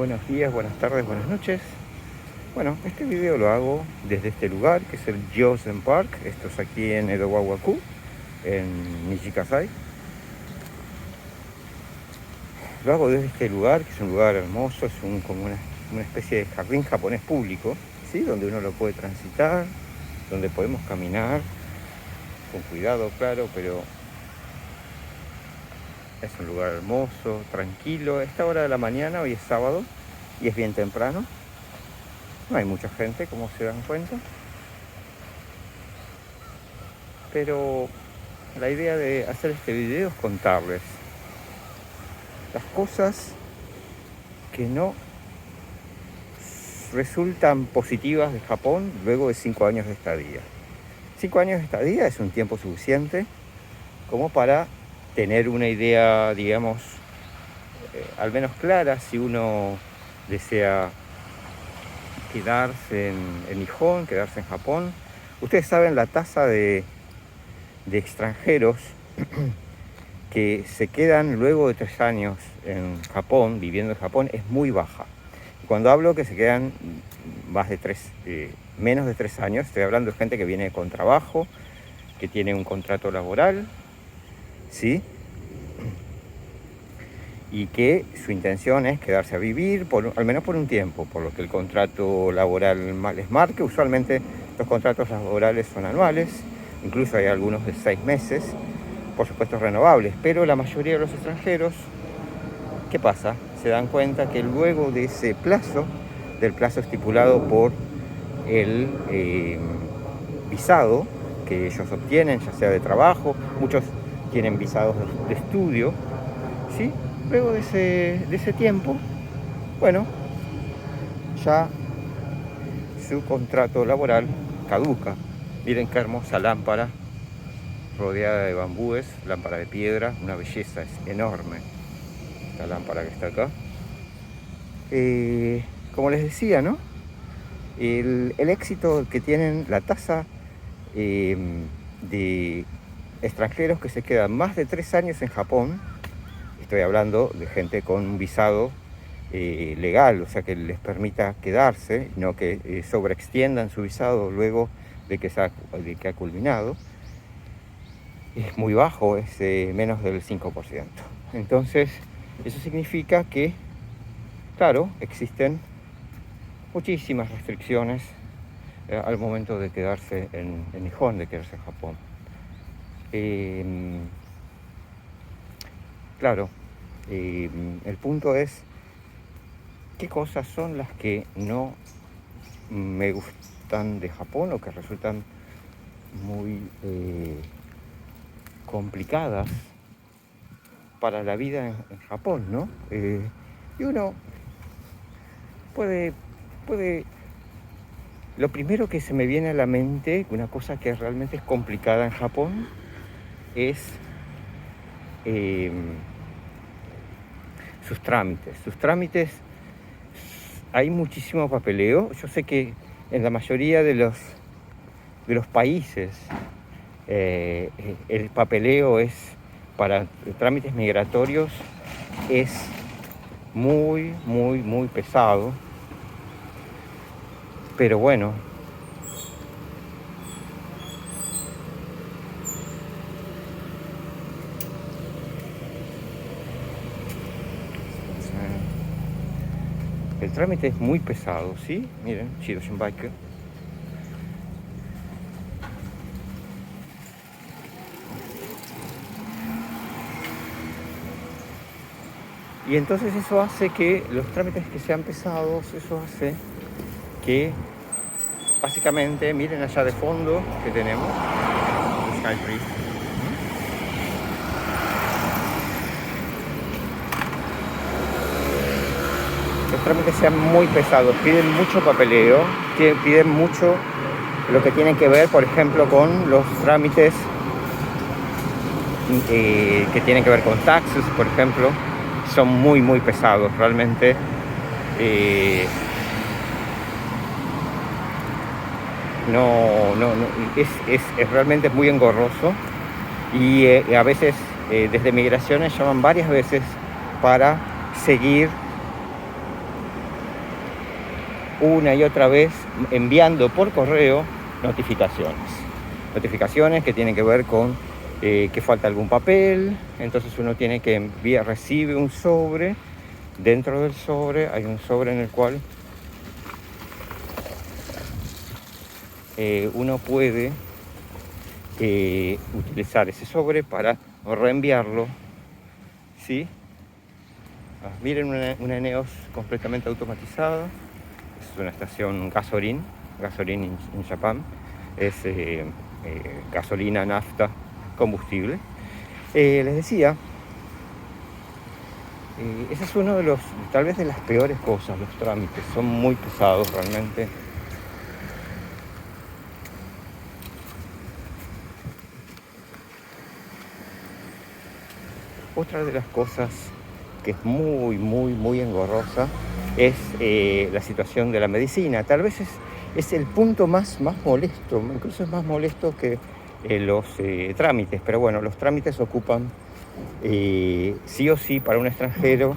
Buenos días, buenas tardes, buenas noches. Bueno, este video lo hago desde este lugar, que es el Yosen Park. Esto es aquí en Edo-wa-Waku, en Nishikazai. Lo hago desde este lugar, que es un lugar hermoso, es como una especie de jardín japonés público, ¿sí? Donde uno lo puede transitar, donde podemos caminar, con cuidado, claro, pero es un lugar hermoso, tranquilo. A esta hora de la mañana, hoy es sábado, y es bien temprano. No hay mucha gente, como se dan cuenta. Pero la idea de hacer este video es contarles las cosas que no resultan positivas de Japón luego de 5 años de estadía. 5 años de estadía es un tiempo suficiente como para tener una idea, digamos, al menos clara si uno desea quedarse en Nihon, quedarse en Japón. Ustedes saben, la tasa de extranjeros que se quedan luego de 3 años en Japón, viviendo en Japón, es muy baja. Cuando hablo que se quedan menos de 3 años, estoy hablando de gente que viene con trabajo, que tiene un contrato laboral, ¿sí? Y que su intención es quedarse a vivir, al menos por un tiempo, por lo que el contrato laboral les marque. Usualmente los contratos laborales son anuales, incluso hay algunos de 6 meses, por supuesto renovables, pero la mayoría de los extranjeros, ¿qué pasa? Se dan cuenta que luego de ese plazo, del plazo estipulado por el visado que ellos obtienen, ya sea de trabajo, muchos tienen visados de estudio, ¿sí? Luego de ese tiempo, bueno, ya su contrato laboral caduca. Miren qué hermosa lámpara rodeada de bambúes, lámpara de piedra, una belleza, es enorme la lámpara que está acá. Como les decía, ¿no? El éxito que tienen, la tasa de extranjeros que se quedan más de 3 años en Japón. Estoy hablando de gente con un visado legal, o sea, que les permita quedarse, no que sobreextiendan su visado luego de que ha culminado. Es muy bajo, es menos del 5%. Entonces, eso significa que, claro, existen muchísimas restricciones al momento de quedarse en Nihon, de quedarse en Japón. Claro, el punto es qué cosas son las que no me gustan de Japón o que resultan muy complicadas para la vida en Japón, ¿no? Y uno puede... Lo primero que se me viene a la mente, una cosa que realmente es complicada en Japón, es sus trámites. Sus trámites, hay muchísimo papeleo. Yo sé que en la mayoría de los países el papeleo es para trámites migratorios es muy, muy, muy pesado. Pero bueno, el trámite es muy pesado, ¿sí? Miren, Shiroshin Bike. Y entonces eso hace que los trámites que sean pesados, eso hace que básicamente, miren allá de fondo que tenemos, Skytree. Los trámites sean muy pesados, piden mucho papeleo, piden mucho lo que tiene que ver, por ejemplo, con los trámites que tienen que ver con taxes, por ejemplo, son muy, muy pesados, realmente. Es realmente muy engorroso y a veces desde migraciones llaman varias veces para seguir una y otra vez enviando por correo notificaciones. Notificaciones que tienen que ver con que falta algún papel, entonces uno tiene que recibe un sobre, dentro del sobre hay un sobre en el cual uno puede utilizar ese sobre para reenviarlo, ¿sí? Miren una Eneos completamente automatizada, es una estación gasolina en Japón, es gasolina, nafta, combustible. Les decía, ese es uno de los, tal vez de las peores cosas, los trámites, son muy pesados realmente. Otra de las cosas que es muy engorrosa es la situación de la medicina. Tal vez es el punto más molesto, incluso es más molesto que los trámites, pero bueno, los trámites ocupan sí o sí para un extranjero,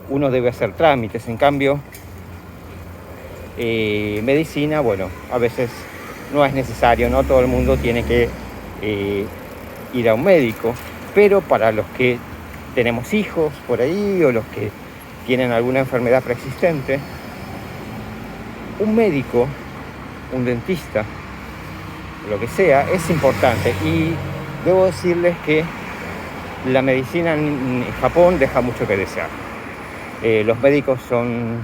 uno debe hacer trámites. En cambio, medicina, bueno, a veces no es necesario, no todo el mundo tiene que ir a un médico, pero para los que tenemos hijos por ahí o los que tienen alguna enfermedad preexistente, un médico, un dentista, lo que sea, es importante. Y debo decirles que la medicina en Japón deja mucho que desear. Los médicos son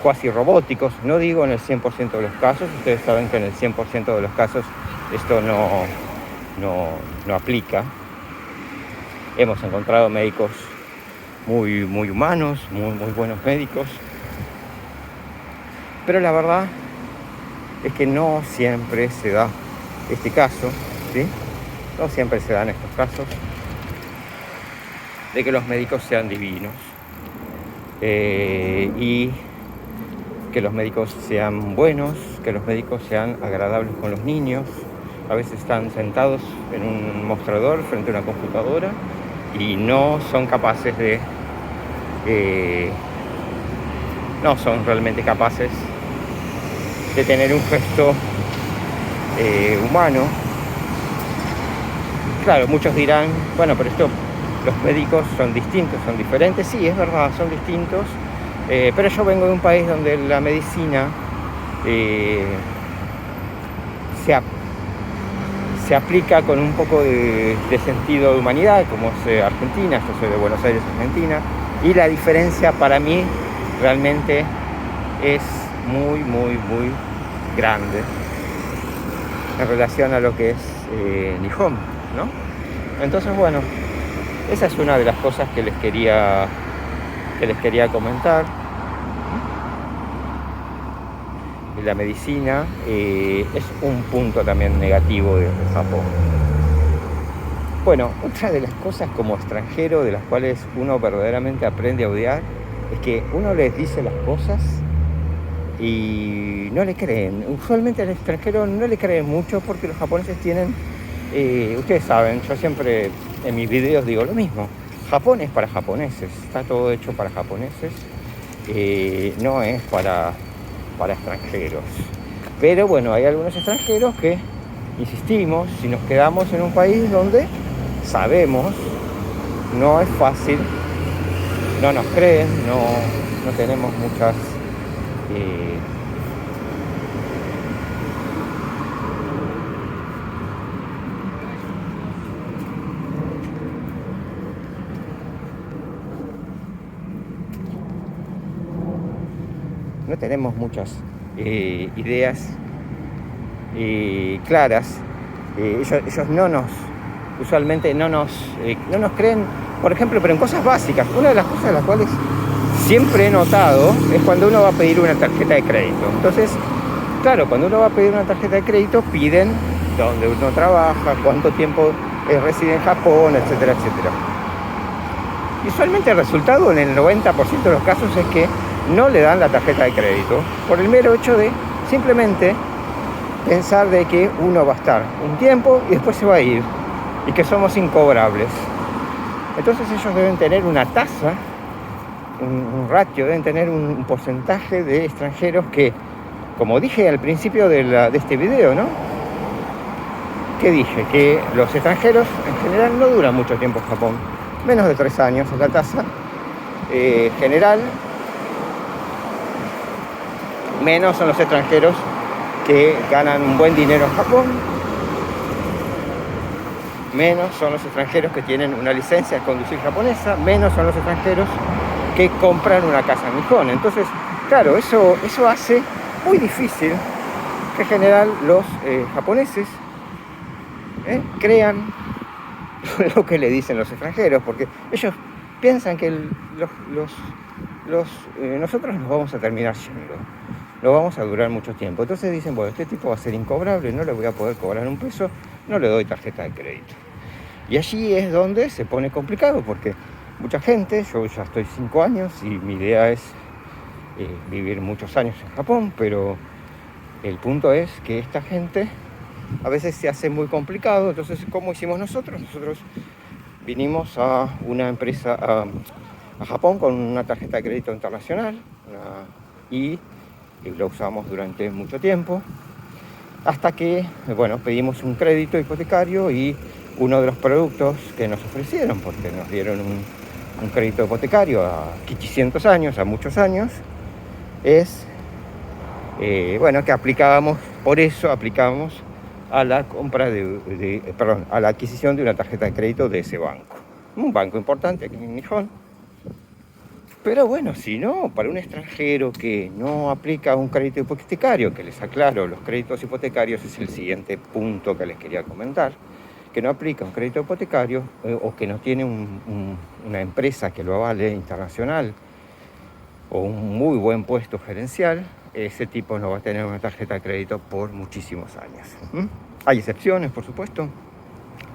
cuasi robóticos, no digo en el 100% de los casos, ustedes saben que en el 100% de los casos esto no aplica. Hemos encontrado médicos muy humanos, muy buenos médicos, pero la verdad es que no siempre se da este caso, ¿sí? No siempre se dan estos casos de que los médicos sean divinos y que los médicos sean buenos, que los médicos sean agradables con los niños. A veces están sentados en un mostrador frente a una computadora y no son capaces de, no son realmente capaces de tener un gesto humano. Claro, muchos dirán, bueno, pero los médicos son distintos, son diferentes. Sí, es verdad, son distintos, pero yo vengo de un país donde la medicina se aplica con un poco de sentido de humanidad, como es Argentina. Yo soy de Buenos Aires, Argentina, y la diferencia para mí realmente es muy grande en relación a lo que es Nihon, ¿no? Entonces, bueno, esa es una de las cosas que les quería comentar. La medicina es un punto también negativo de Japón. Bueno, otra de las cosas como extranjero de las cuales uno verdaderamente aprende a odiar es que uno les dice las cosas y no le creen. Usualmente al extranjero no le creen mucho porque los japoneses tienen, ustedes saben, yo siempre en mis videos digo lo mismo, Japón es para japoneses, está todo hecho para japoneses, no es para extranjeros. Pero bueno, hay algunos extranjeros que, insistimos, si nos quedamos en un país donde sabemos, no es fácil, no nos creen, no tenemos muchas ideas claras. Ellos usualmente no nos creen, por ejemplo, pero en cosas básicas. Una de las cosas de las cuales siempre he notado es cuando uno va a pedir una tarjeta de crédito. Entonces, claro, cuando uno va a pedir una tarjeta de crédito piden dónde uno trabaja, cuánto tiempo reside en Japón, etcétera, etcétera. Y usualmente el resultado en el 90% de los casos es que no le dan la tarjeta de crédito por el mero hecho de simplemente pensar de que uno va a estar un tiempo y después se va a ir y que somos incobrables. Entonces ellos deben tener una tasa un ratio, deben tener un porcentaje de extranjeros que, como dije al principio de este video, ¿no? Que dije que los extranjeros en general no duran mucho tiempo en Japón, menos de 3 años es la tasa general. Menos son los extranjeros que ganan un buen dinero en Japón, menos son los extranjeros que tienen una licencia de conducir japonesa, menos son los extranjeros que compran una casa en Nihon. Entonces, claro, eso hace muy difícil que en general los japoneses crean lo que le dicen los extranjeros, porque ellos piensan que nosotros nos vamos a terminar yendo, no vamos a durar mucho tiempo. Entonces dicen, bueno, este tipo va a ser incobrable, no le voy a poder cobrar un peso, no le doy tarjeta de crédito. Y allí es donde se pone complicado, porque mucha gente, yo ya estoy 5 años y mi idea es vivir muchos años en Japón, pero el punto es que esta gente a veces se hace muy complicado. Entonces, ¿cómo hicimos nosotros? Nosotros vinimos a una empresa, a Japón, con una tarjeta de crédito internacional y lo usamos durante mucho tiempo, hasta que, bueno, pedimos un crédito hipotecario y uno de los productos que nos ofrecieron, porque nos dieron un crédito hipotecario a 500 años, a muchos años, es, bueno, que aplicábamos, por eso aplicábamos a la compra a la adquisición de una tarjeta de crédito de ese banco. Un banco importante aquí en Nihon. Pero bueno, si no, para un extranjero que no aplica un crédito hipotecario, que les aclaro, los créditos hipotecarios es el siguiente punto que les quería comentar, que no aplica un crédito hipotecario o que no tiene una empresa que lo avale internacional o un muy buen puesto gerencial, ese tipo no va a tener una tarjeta de crédito por muchísimos años. Hay excepciones, por supuesto,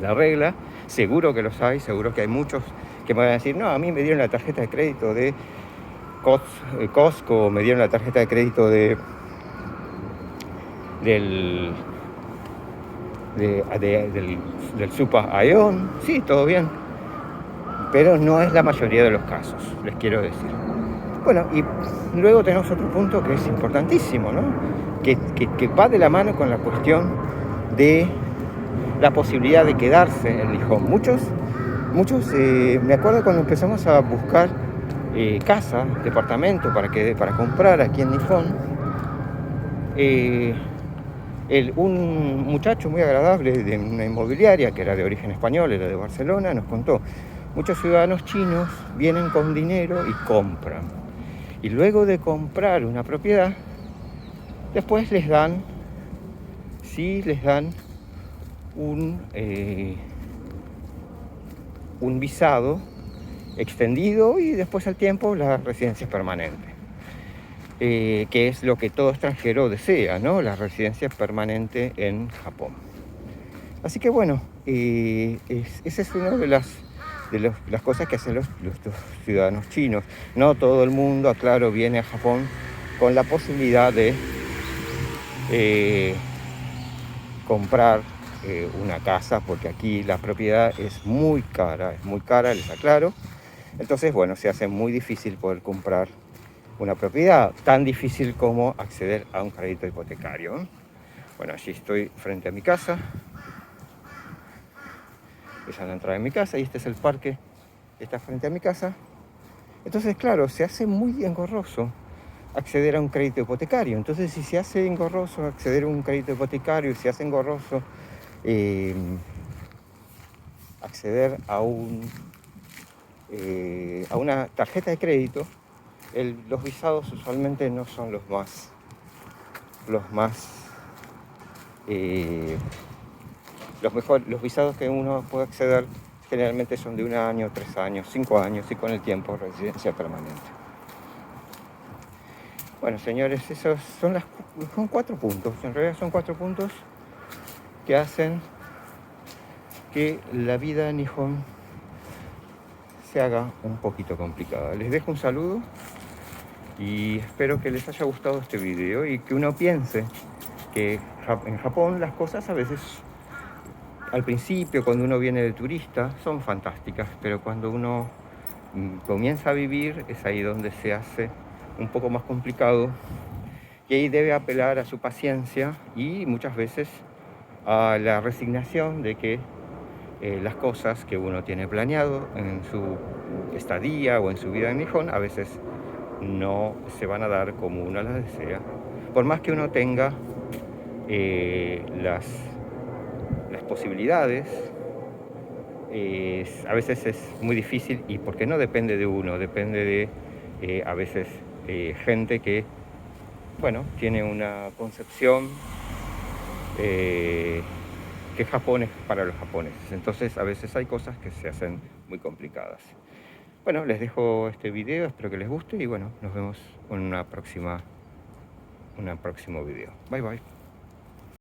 la regla, seguro que los hay, seguro que hay muchos que me van a decir, no, a mí me dieron la tarjeta de crédito de Costco, me dieron la tarjeta de crédito del Super Aeon. Sí, todo bien, pero no es la mayoría de los casos, les quiero decir. Bueno, y luego tenemos otro punto que es importantísimo, ¿no? Que va de la mano con la cuestión de la posibilidad de quedarse en Nihon. Muchos, me acuerdo cuando empezamos a buscar casa, departamento para comprar aquí en Nihon, un muchacho muy agradable de una inmobiliaria que era de origen español, era de Barcelona, nos contó, muchos ciudadanos chinos vienen con dinero y compran. Y luego de comprar una propiedad, después les dan un visado extendido y después al tiempo la residencia permanente, que es lo que todo extranjero desea, ¿no? La residencia permanente en Japón. Así que bueno, esa es una de las cosas que hacen los ciudadanos chinos. No todo el mundo, aclaro, viene a Japón con la posibilidad de comprar una casa, porque aquí la propiedad es muy cara, les aclaro. Entonces, bueno, se hace muy difícil poder comprar una propiedad, tan difícil como acceder a un crédito hipotecario. Bueno, allí estoy frente a mi casa. Esa es la entrada de mi casa y este es el parque que está frente a mi casa. Entonces, claro, se hace muy engorroso acceder a un crédito hipotecario. Entonces, si se hace engorroso acceder a un crédito hipotecario y se hace engorroso acceder a una tarjeta de crédito, los visados usualmente no son los mejores. Los visados que uno puede acceder generalmente son de 1 año, 3 años, 5 años y con el tiempo residencia permanente. Bueno, señores, esos son 4 puntos. En realidad son 4 puntos que hacen que la vida en Nihon se haga un poquito complicada. Les dejo un saludo y espero que les haya gustado este video y que uno piense que en Japón las cosas a veces al principio, cuando uno viene de turista, son fantásticas, pero cuando uno comienza a vivir, es ahí donde se hace un poco más complicado, y ahí debe apelar a su paciencia y muchas veces a la resignación de que las cosas que uno tiene planeado en su estadía o en su vida en Nihon a veces no se van a dar como uno las desea, por más que uno tenga las posibilidades. A veces es muy difícil, y porque no depende de uno, depende de a veces gente que, bueno, tiene una concepción que Japón es para los japoneses. Entonces a veces hay cosas que se hacen muy complicadas. Bueno, les dejo este video, espero que les guste y bueno, nos vemos en un próximo video. Bye bye.